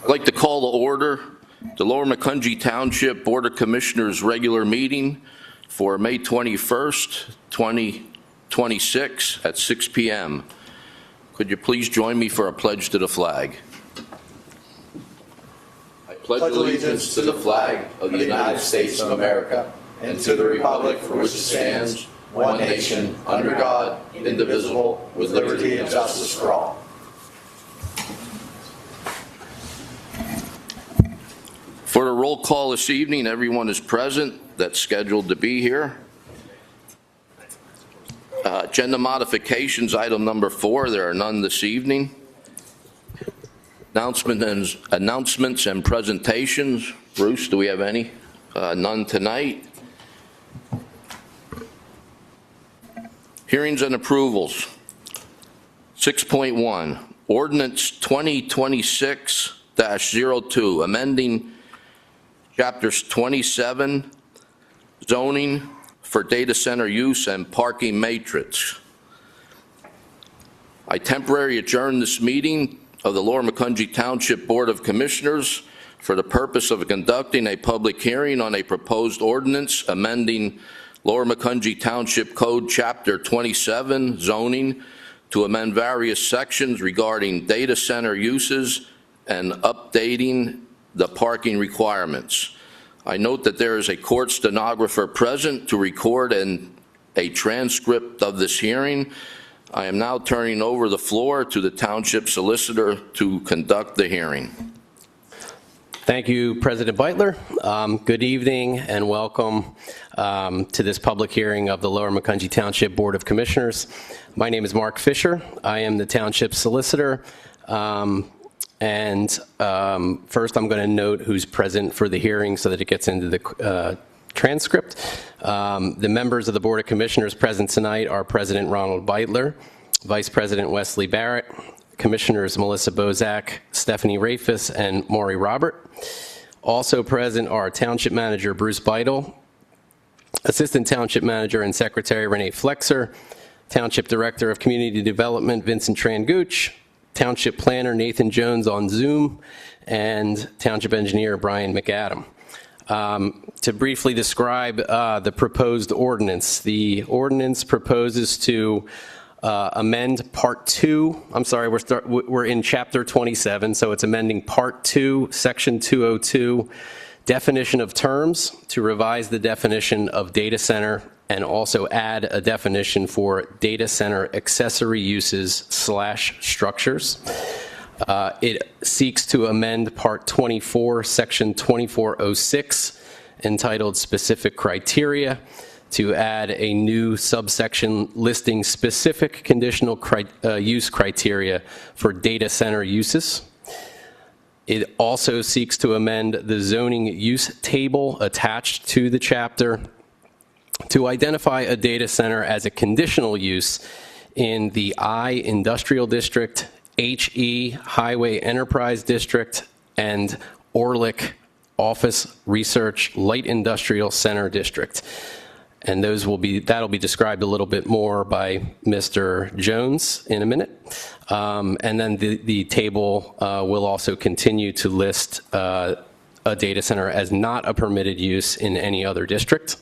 I'd like to call to order the Lower Macungie Township Board of Commissioners regular meeting for May 21st, 2026 at 6 p.m. Could you please join me for a pledge to the flag? I pledge allegiance to the flag of the United States of America and to the republic for which it stands, one nation, under God, indivisible, with liberty and justice for all. For the roll call this evening, everyone is present that's scheduled to be here. Agenda modifications, item number 4, there are none this evening. Announcements and presentations. Bruce, do we have any? None tonight. Hearings and approvals. 6.1, Ordinance 2026-02, amending Chapters 27, zoning for data center use and parking matrix. I temporarily adjourn this meeting of the Lower Macungie Township Board of Commissioners for the purpose of conducting a public hearing on a proposed ordinance amending Lower Macungie Township Code Chapter 27, zoning, to amend various sections regarding data center uses and updating the parking requirements. I note that there is a court stenographer present to record a transcript of this hearing. I am now turning over the floor to the Township Solicitor to conduct the hearing. Thank you, President Beitler. Good evening and welcome to this public hearing of the Lower Macungie Township Board of Commissioners. My name is Mark Fisher. I am the Township Solicitor. First, I'm going to note who's present for the hearing so that it gets into the transcript. The members of the Board of Commissioners present tonight are President Ronald Beitler, Vice President Wesley Barrett, Commissioners Melissa Bozak, Stephanie Rafus, and Maury Robert. Also present are Township Manager Bruce Beidel, Assistant Township Manager and Secretary Renee Flexer, Township Director of Community Development Vincent Trangooch, Township Planner Nathan Jones on Zoom, and Township Engineer Brian McAdam. To briefly describe the proposed ordinance, the ordinance proposes to amend Part 2. I'm sorry, we're in Chapter 27, so it's amending Part 2, Section 202, definition of terms, to revise the definition of data center and also add a definition for data center accessory uses / structures. It seeks to amend Part 24, Section 2406, entitled Specific Criteria, to add a new subsection listing specific conditional use criteria for data center uses. It also seeks to amend the zoning use table attached to the chapter to identify a data center as a conditional use in the I Industrial District, HE Highway Enterprise District, and Orlick Office Research Light Industrial Center District. And that'll be described a little bit more by Mr. Jones in a minute. And then the table will also continue to list a data center as not a permitted use in any other district.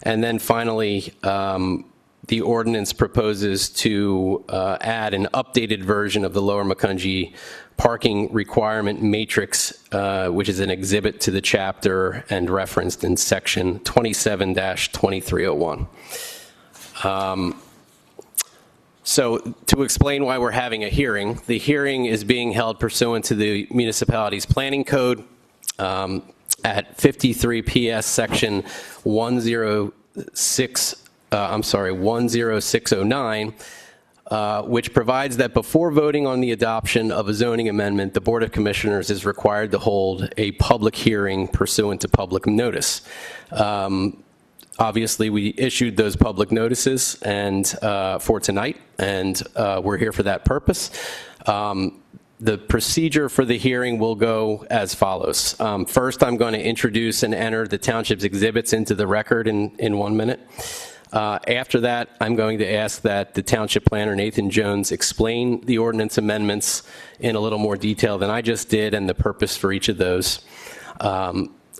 And then finally, the ordinance proposes to add an updated version of the Lower Macungie parking requirement matrix, which is an exhibit to the chapter and referenced in section 27-2301. So to explain why we're having a hearing, the hearing is being held pursuant to the municipality's planning code at 53 PS section 10609, which provides that before voting on the adoption of a zoning amendment, the Board of Commissioners is required to hold a public hearing pursuant to public notice. Obviously, we issued those public notices and for tonight, and we're here for that purpose. The procedure for the hearing will go as follows. First, I'm going to introduce and enter the township's exhibits into the record in 1 minute. After that, I'm going to ask that the Township Planner, Nathan Jones, explain the ordinance amendments in a little more detail than I just did and the purpose for each of those.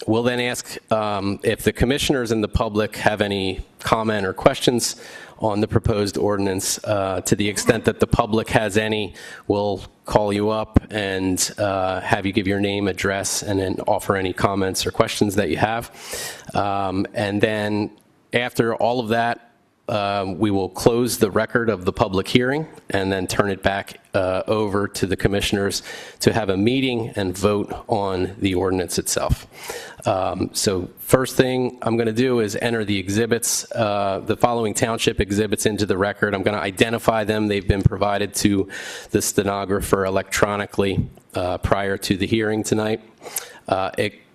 We'll then ask if the commissioners and the public have any comment or questions on the proposed ordinance. To the extent that the public has any, we'll call you up and have you give your name, address, and then offer any comments or questions that you have. And then after all of that, we will close the record of the public hearing and then turn it back over to the commissioners to have a meeting and vote on the ordinance itself. So first thing I'm going to do is enter the exhibits, the following township exhibits into the record. I'm going to identify them. They've been provided to the stenographer electronically prior to the hearing tonight.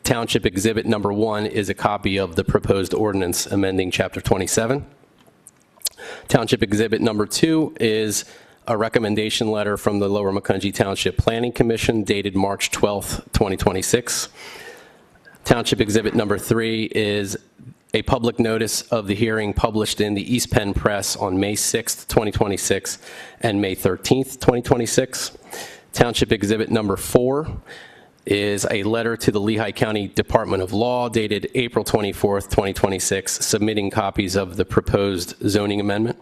Township Exhibit number 1 is a copy of the proposed ordinance amending Chapter 27. Township Exhibit number 2 is a recommendation letter from the Lower Macungie Township Planning Commission dated March 12th, 2026. Township Exhibit number 3 is a public notice of the hearing published in the East Penn Press on May 6th, 2026 and May 13th, 2026. Township Exhibit number 4 is a letter to the Lehigh County Department of Law dated April 24th, 2026, submitting copies of the proposed zoning amendment.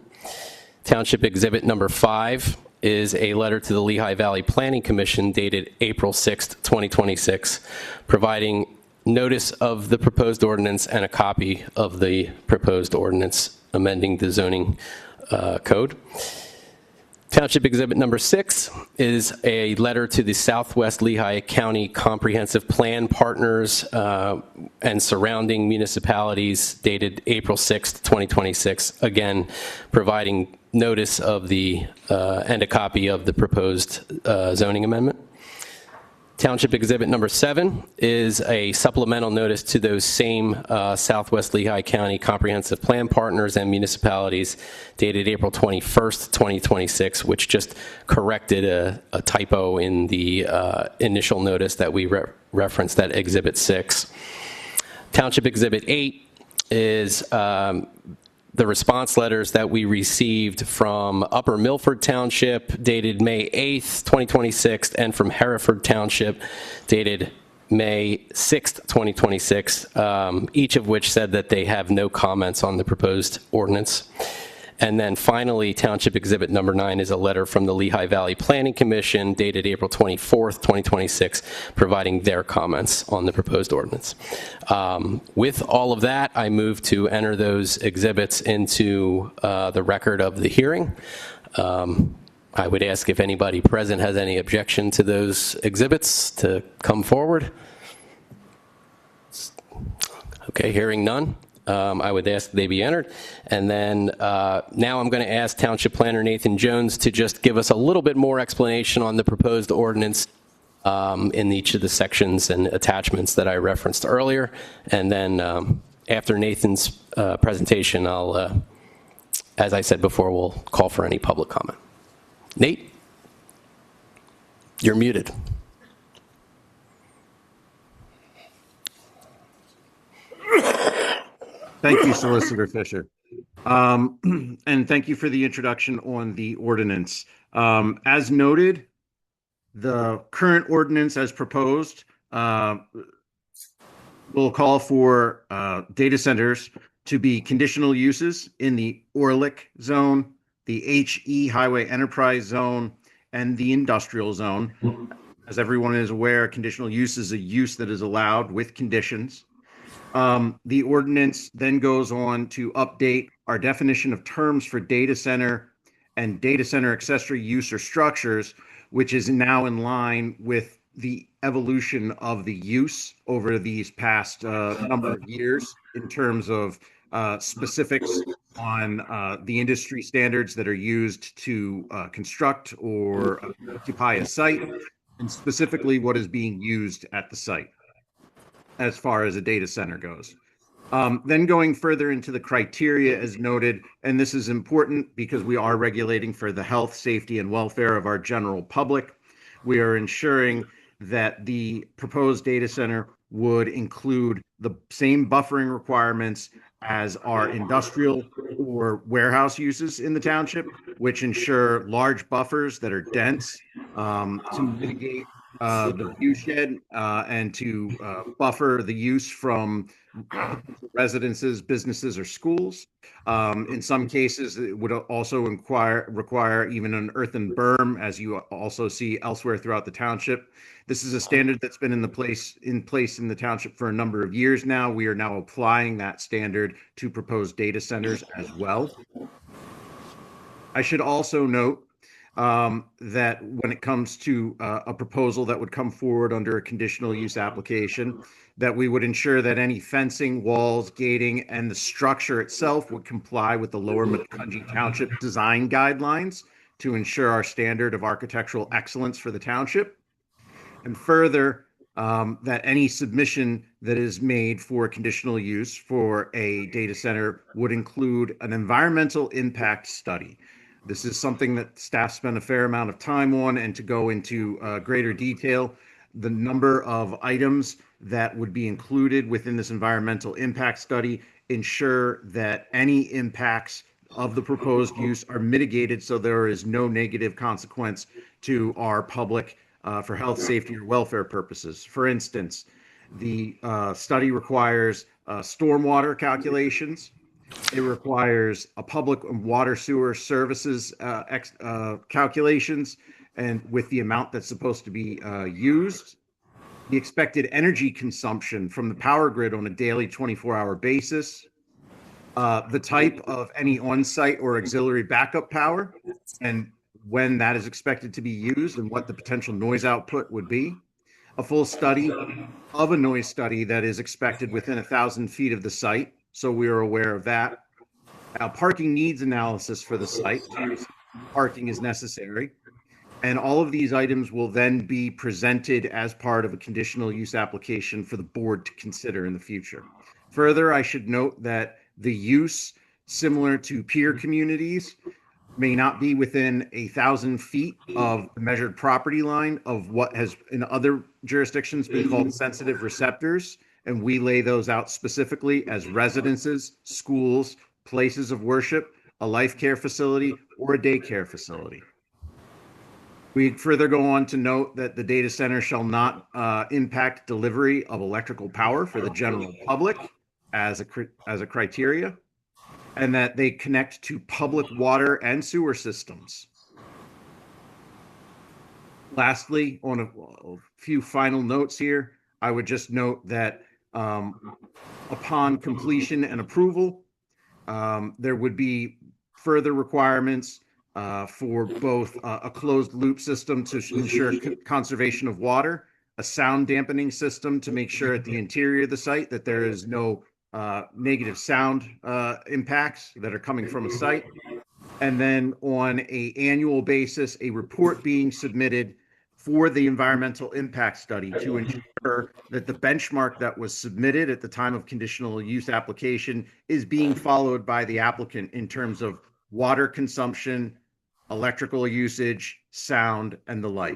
Township Exhibit number 5 is a letter to the Lehigh Valley Planning Commission dated April 6th, 2026, providing notice of the proposed ordinance and a copy of the proposed ordinance amending the zoning code. Township Exhibit number 6 is a letter to the Southwest Lehigh County Comprehensive Plan Partners and surrounding municipalities dated April 6th, 2026, again, providing notice of the and a copy of the proposed zoning amendment. Township Exhibit number 7 is a supplemental notice to those same Southwest Lehigh County Comprehensive Plan Partners and municipalities dated April 21st, 2026, which just corrected a typo in the initial notice that we referenced at Exhibit 6. Township Exhibit 8 is the response letters that we received from Upper Milford Township dated May 8th, 2026, and from Hereford Township dated May 6th, 2026, each of which said that they have no comments on the proposed ordinance. And then finally, Township Exhibit number 9 is a letter from the Lehigh Valley Planning Commission dated April 24th, 2026, providing their comments on the proposed ordinance. With all of that, I move to enter those exhibits into the record of the hearing. I would ask if anybody present has any objection to those exhibits to come forward. Okay, hearing none. I would ask that they be entered. And then now I'm going to ask Township Planner Nathan Jones to just give us a little bit more explanation on the proposed ordinance in each of the sections and attachments that I referenced earlier. And then after Nathan's presentation, I'll, as I said before, we'll call for any public comment. Nate, you're muted. Thank you, Solicitor Fisher. And thank you for the introduction on the ordinance. As noted, the current ordinance as proposed will call for data centers to be conditional uses in the Orlick zone, the HE Highway Enterprise zone, and the industrial zone. As everyone is aware, conditional use is a use that is allowed with conditions. The ordinance then goes on to update our definition of terms for data center and data center accessory use or structures, which is now in line with the evolution of the use over these past number of years in terms of specifics on the industry standards that are used to construct or occupy a site, and specifically what is being used at the site as far as a data center goes. Then going further into the criteria as noted, and this is important because we are regulating for the health, safety, and welfare of our general public. We are ensuring that the proposed data center would include the same buffering requirements as are industrial or warehouse uses in the township, which ensure large buffers that are dense to mitigate the view shed and to buffer the use from potential residences, businesses, or schools. In some cases, it would also require even an earthen berm, as you also see elsewhere throughout the township. This is a standard that's been in place in the township for a number of years now. We are now applying that standard to proposed data centers as well. I should also note that when it comes to a proposal that would come forward under a conditional use application, that we would ensure that any fencing, walls, gating, and the structure itself would comply with the Lower Macungie Township design guidelines to ensure our standard of architectural excellence for the township. And further, that any submission that is made for conditional use for a data center would include an environmental impact study. This is something that staff spent a fair amount of time on, and to go into greater detail, the number of items that would be included within this environmental impact study ensure that any impacts of the proposed use are mitigated so there is no negative consequence to our public for health, safety, or welfare purposes. For instance, the study requires stormwater calculations. It requires a public water sewer services calculations, and with the amount that's supposed to be used, the expected energy consumption from the power grid on a daily 24-hour basis, the type of any on-site or auxiliary backup power, and when that is expected to be used and what the potential noise output would be, a full study of a noise study that is expected within 1,000 feet of the site, so we are aware of that. Now, parking needs analysis for the site, parking is necessary, and all of these items will then be presented as part of a conditional use application for the board to consider in the future. Further, I should note that the use, similar to peer communities, may not be within 1,000 feet of the measured property line of what has in other jurisdictions been called sensitive receptors, and we lay those out specifically as residences, schools, places of worship, a life care facility, or a daycare facility. We further go on to note that the data center shall not impact delivery of electrical power for the general public as a criteria, and that they connect to public water and sewer systems. Lastly, on a few final notes here, I would just note that upon completion and approval, there would be further requirements for both a closed loop system to ensure conservation of water, a sound dampening system to make sure at the interior of the site that there is no negative sound impacts that are coming from a site. And then on an annual basis, a report being submitted for the environmental impact study to ensure that the benchmark that was submitted at the time of conditional use application is being followed by the applicant in terms of water consumption, electrical usage, sound, and the like.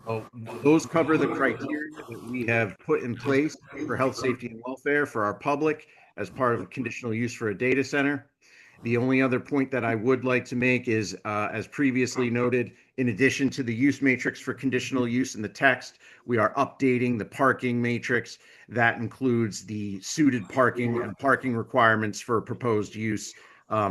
So those cover the criteria that we have put in place for health, safety, and welfare for our public as part of a conditional use for a data center. The only other point that I would like to make is, as previously noted, in addition to the use matrix for conditional use in the text, we are updating the parking matrix. That includes the suited parking and parking requirements for proposed use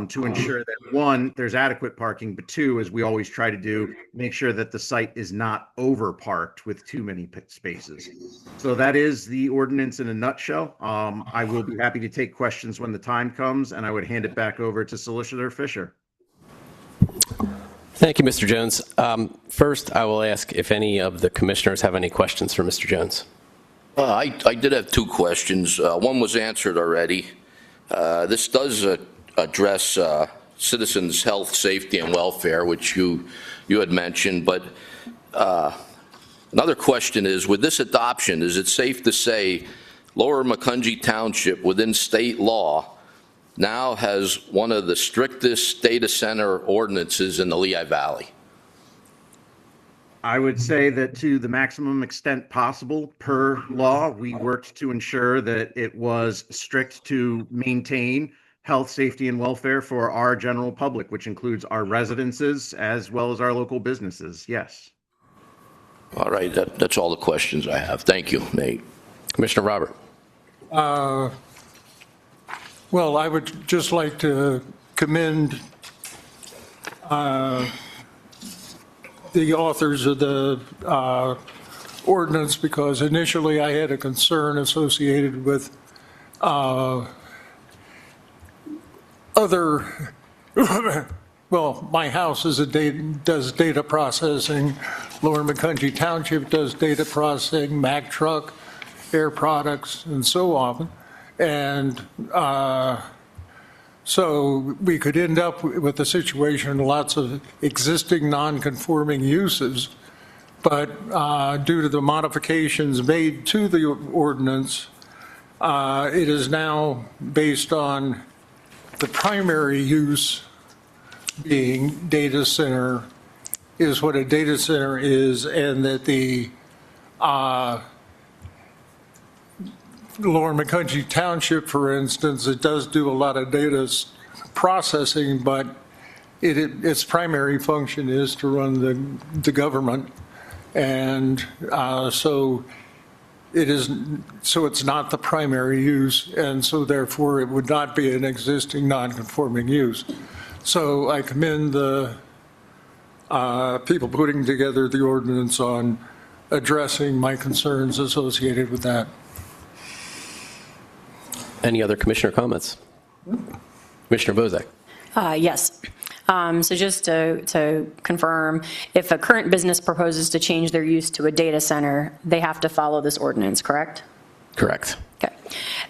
to ensure that, one, there's adequate parking, but two, as we always try to do, make sure that the site is not over-parked with too many spaces. So that is the ordinance in a nutshell. I will be happy to take questions when the time comes, and I would hand it back over to Solicitor Fisher. Thank you, Mr. Jones. First, I will ask if any of the commissioners have any questions for Mr. Jones. I did have two questions. One was answered already. This does address citizens' health, safety, and welfare, which you had mentioned. But another question is, with this adoption, is it safe to say Lower Macungie Township, within state law, now has one of the strictest data center ordinances in the Lehigh Valley? I would say that to the maximum extent possible per law, we worked to ensure that it was strict to maintain health, safety, and welfare for our general public, which includes our residences as well as our local businesses. Yes. All right, that's all the questions I have. Thank you, Nate. Commissioner Robert. Well, I would just like to commend the authors of the ordinance, because initially I had a concern associated with other, well, my house does data processing, Lower Macungie Township does data processing, Mack Truck, Air Products, and so on. And so we could end up with a situation, lots of existing non-conforming uses, but due to the modifications made to the ordinance, it is now based on the primary use being data center is what a data center is, and that the Lower Macungie Township, for instance, it does do a lot of data processing, but its primary function is to run the government, and so it's not the primary use, and so therefore it would not be an existing non-conforming use. So I commend the people putting together the ordinance on addressing my concerns associated with that. Any other commissioner comments? Commissioner Bozak. Yes. So just to confirm, if a current business proposes to change their use to a data center, they have to follow this ordinance, correct? Correct. Okay.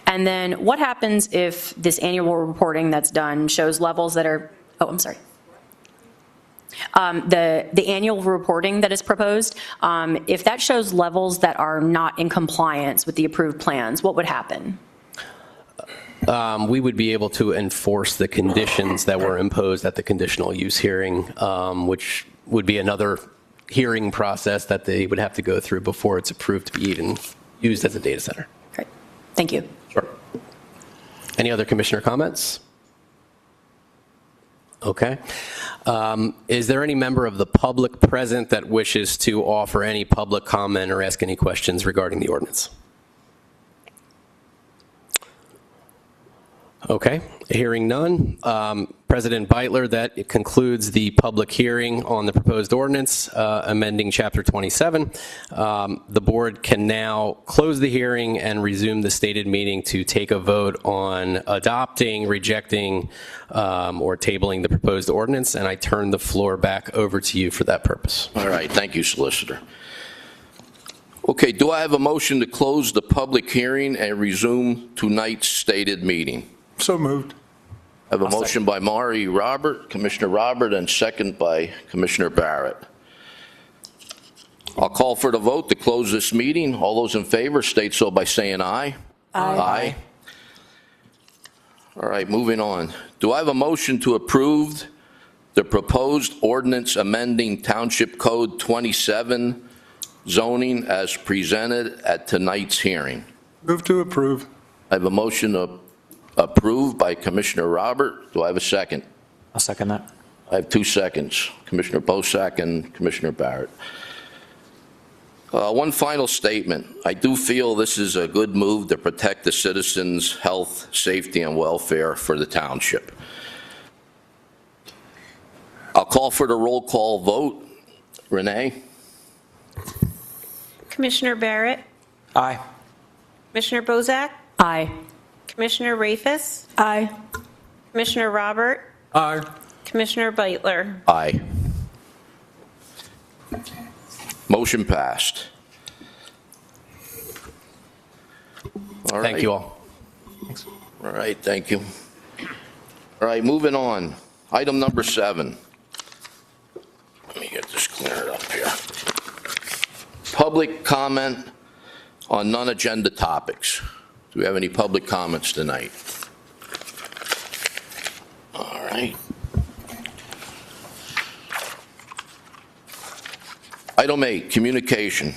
And then what happens if this annual reporting that's done shows levels that are, oh, I'm sorry. The annual reporting that is proposed, if that shows levels that are not in compliance with the approved plans, what would happen? We would be able to enforce the conditions that were imposed at the conditional use hearing, which would be another hearing process that they would have to go through before it's approved to be even used as a data center. Great. Thank you. Sure. Any other commissioner comments? Okay. Is there any member of the public present that wishes to offer any public comment or ask any questions regarding the ordinance? Okay, hearing none. President Beitler, that concludes the public hearing on the proposed ordinance amending Chapter 27. The board can now close the hearing and resume the stated meeting to take a vote on adopting, rejecting, or tabling the proposed ordinance, and I turn the floor back over to you for that purpose. All right, thank you, Solicitor. Okay, do I have a motion to close the public hearing and resume tonight's stated meeting? So moved. I have a motion by Commissioner Robert, and second by Commissioner Barrett. I'll call for the vote to close this meeting. All those in favor state so by saying aye. Aye. All right, moving on. Do I have a motion to approve the proposed ordinance amending Township Code 27 zoning as presented at tonight's hearing? Move to approve. I have a motion to approve by Commissioner Robert. Do I have a second? I'll second that. I have 2 seconds. Commissioner Bosak and Commissioner Barrett. One final statement. I do feel this is a good move to protect the citizens' health, safety, and welfare for the township. I'll call for the roll call vote. Renee? Commissioner Barrett? Aye. Commissioner Bozak? Aye. Commissioner Rafis? Aye. Commissioner Robert? Aye. Commissioner Beitler? Aye. Motion passed. All Thank right. you all. All right, thank you. All right, moving on. Item number 7. Let me get this cleared up here. Public comment on non-agenda topics. Do we have any public comments tonight? All right. Item 8, communication.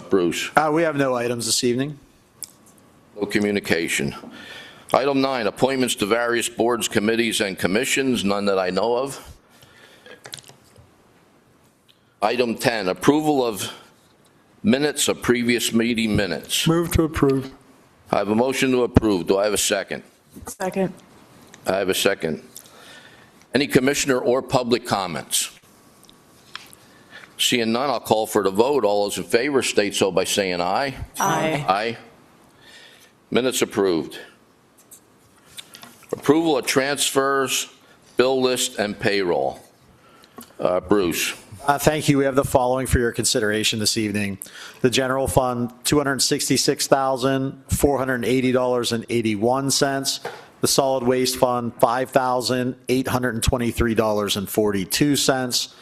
Bruce, We have no items this evening. no communication. Item 9, appointments to various boards, committees, and commissions, none that I know of. Item 10, approval of minutes of previous meeting minutes. Move to approve. I have a motion to approve. Do I have a second? Second. I have a second. Any commissioner or public comments? Seeing none, I'll call for the vote. All those in favor state so by saying aye. Aye. Aye. Minutes approved. Approval of transfers, bill list, and payroll. Bruce. Thank you. We have the following for your consideration this evening. The general fund, $266,480.81. The solid waste fund, $5,823.42.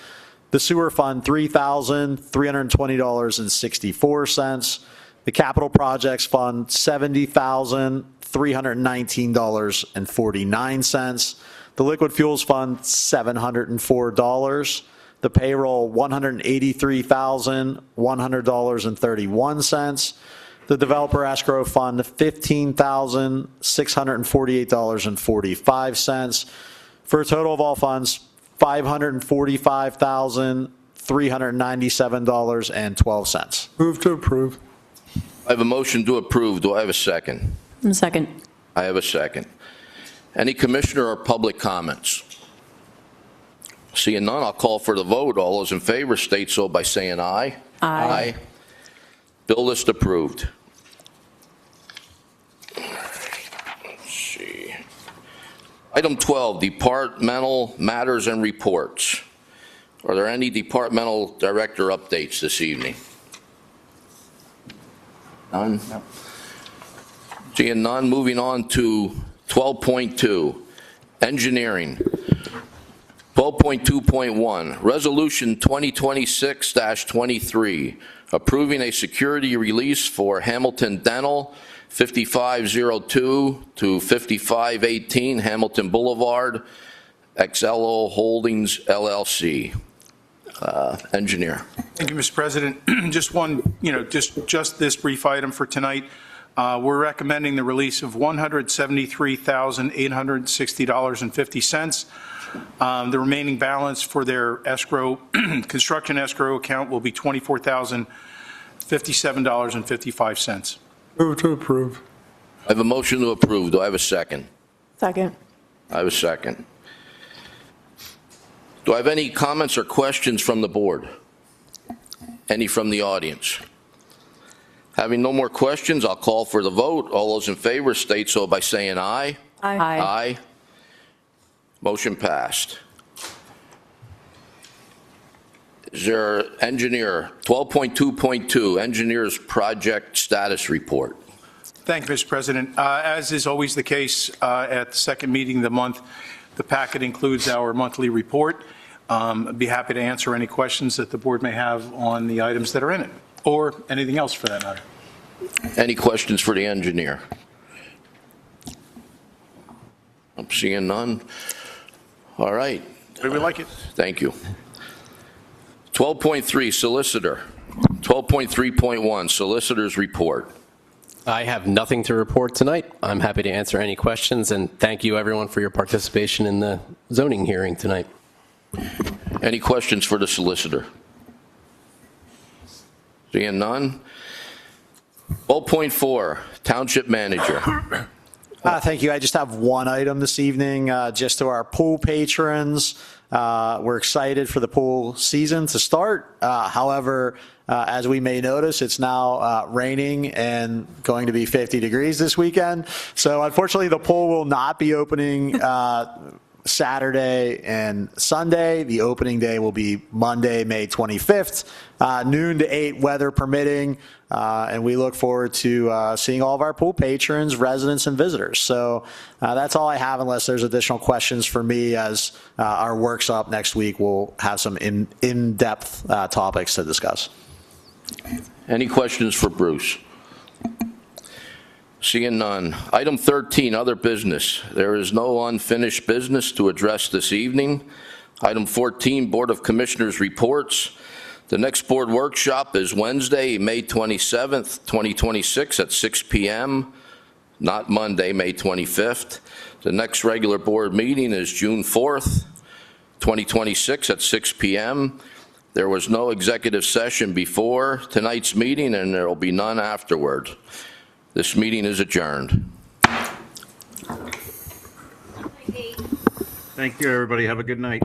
The sewer fund, $3,320.64. The capital projects fund, $70,319.49. The liquid fuels fund, $704. The payroll, $183,100.31. The developer escrow fund, $15,648.45. For a total of all funds, $545,397.12. Move to approve. I have a motion to approve. Do I have a second? Second. I have a second. Any commissioner or public comments? Seeing none, I'll call for the vote. All those in favor state so by saying aye. Aye. Bill list approved. Let's see. Item 12, departmental matters and reports. Are there any departmental director updates this evening? None? Seeing none, moving on to 12.2, engineering. 12.2.1, Resolution 2026-23, approving a security release for Hamilton Dental, 5502 to 5518 Hamilton Boulevard, XLO Holdings LLC. Engineer. Thank you, Mr. President. Just one, just this brief item for tonight. We're recommending the release of $173,860.50. The remaining balance for their escrow, construction escrow account will be $24,057.55. Move to approve. I have a motion to approve. Do I have a second? Second. I have a second. Do I have any comments or questions from the board? Any from the audience? Having no more questions, I'll call for the vote. All those in favor state so by saying aye. Aye. Aye. Motion passed. Is there engineer, 12.2.2, engineer's project status report? Thank you, Mr. President. As is always the case at the second meeting of the month, the packet includes our monthly report. I'd be happy to answer any questions that the board may have on the items that are in it, or anything else for that matter. Any questions for the engineer? I'm seeing none. All right. We would like it. Thank you. 12.3, solicitor. 12.3.1, solicitor's report. I have nothing to report tonight. I'm happy to answer any questions, and thank you, everyone, for your participation in the zoning hearing tonight. Any questions for the solicitor? Seeing none. 12.4, township manager. Thank you. I just have one item this evening, just to our pool patrons. We're excited for the pool season to start. However, as we may notice, it's now raining and going to be 50 degrees this weekend. So unfortunately, the pool will not be opening Saturday and Sunday. The opening day will be Monday, May 25th, noon to 8, weather permitting. And we look forward to seeing all of our pool patrons, residents, and visitors. So that's all I have, unless there's additional questions for me. As our workshop next week, we'll have some in-depth topics to discuss. Any questions for Bruce? Seeing none. Item 13, other business. There is no unfinished business to address this evening. Item 14, Board of Commissioners reports. The next board workshop is Wednesday, May 27th, 2026 at 6 p.m., not Monday, May 25th. The next regular board meeting is June 4th, 2026 at 6 p.m. There was no executive session before tonight's meeting, and there will be none afterward. This meeting is adjourned. Thank you, everybody. Have a good night.